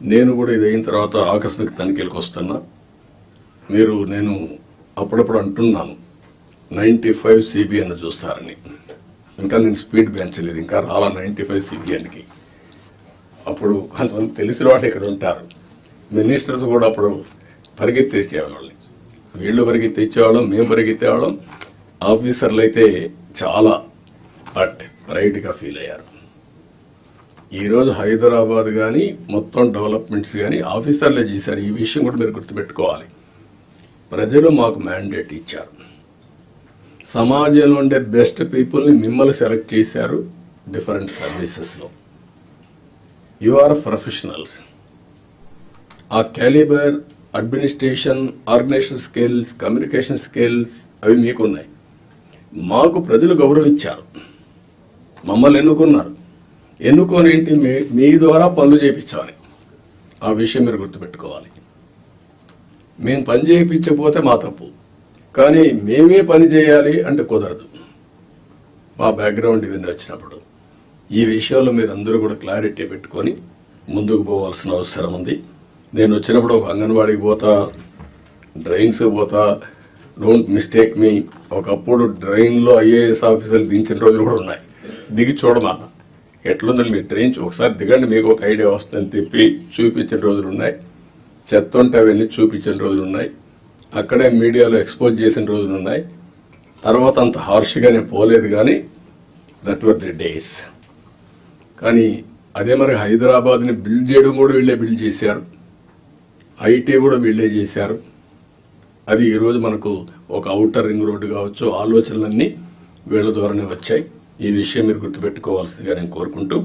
నేను కూడా ఇది అయిన తర్వాత ఆకస్మిక తనిఖీలకు వస్తున్నా. నేను అప్పుడప్పుడు అంటున్నాను 95 CBN చూస్తారని. ఇంకా నేను స్పీడ్ పెంచలేదు, ఇంకా రాలా 95 CBNకి. అప్పుడు కొంతమంది తెలిసిన వాళ్ళు ఇక్కడ ఉంటారు, మినిస్టర్స్ కూడా అప్పుడు పరిగెత్తేసేవాళ్ళని. వీళ్ళు పరిగెత్తేవాళ్ళం, మేము పరిగెత్తేవాళ్ళం. ఆఫీసర్లు అయితే చాలా ప్రైడ్గా ఫీల్ అయ్యారు. ఈరోజు హైదరాబాద్ కానీ మొత్తం డెవలప్మెంట్స్ కానీ ఆఫీసర్లే చేశారు. ఈ విషయం కూడా మీరు గుర్తుపెట్టుకోవాలి. ప్రజలు మాకు మ్యాండేట్ ఇచ్చారు. సమాజంలో ఉండే బెస్ట్ పీపుల్ని మిమ్మల్ని సెలెక్ట్ చేశారు డిఫరెంట్ సర్వీసెస్లో. You are professionals. ఆ calibre, administration, organisation skills, communication skills అవి మీకున్నాయి. మాకు ప్రజలు గౌరవించారు, మమ్మల్ని ఎన్నుకున్నారు. ఎన్నుకొని ఏంటి, మీ ద్వారా పనులు చేయించాలి. ఆ విషయం మీరు గుర్తుపెట్టుకోవాలి. మేము పని చేయించకపోతే మా తప్పు, కానీ మేమే పని చేయాలి అంటే కుదరదు. మా బ్యాక్గ్రౌండ్ ఇవన్నీ వచ్చినప్పుడు ఈ విషయంలో మీరు అందరూ కూడా క్లారిటీ పెట్టుకొని ముందుకు పోవాల్సిన అవసరం ఉంది. నేను వచ్చినప్పుడు ఒక అంగన్వాడీకి పోతా, డ్రైన్స్ పోతా. డోంట్ మిస్టేక్ మీ. ఒకప్పుడు డ్రైన్లో IAS ఆఫీసర్లు దించిన రోజులు కూడా ఉన్నాయి. దిగి చూడమా ఎట్లుందని మీరు ట్రైన్ ఒకసారి దిగండి, మీకు ఒక ఐడియా వస్తుందని తిప్పి చూపించిన రోజులు ఉన్నాయి. చెత్త ఉంటే అవన్నీ చూపించిన రోజులు ఉన్నాయి. అక్కడే మీడియాలో ఎక్స్పోజ్ చేసిన రోజులు ఉన్నాయి. తర్వాత అంత హార్ష్గా నేను పోలేదు, కానీ దట్ వర్ ది డేస్. కానీ అదే మరి హైదరాబాద్ని బిల్డ్ చేయడం కూడా వీళ్ళే బిల్డ్ చేశారు. IT కూడా వీళ్ళే చేశారు. అది ఈరోజు మనకు ఒక ఔటర్ రింగ్ రోడ్డు కావచ్చు, ఆలోచనలన్నీ వీళ్ళ ద్వారానే వచ్చాయి. ఈ విషయం మీరు గుర్తుపెట్టుకోవాల్సిందిగా నేను కోరుకుంటూ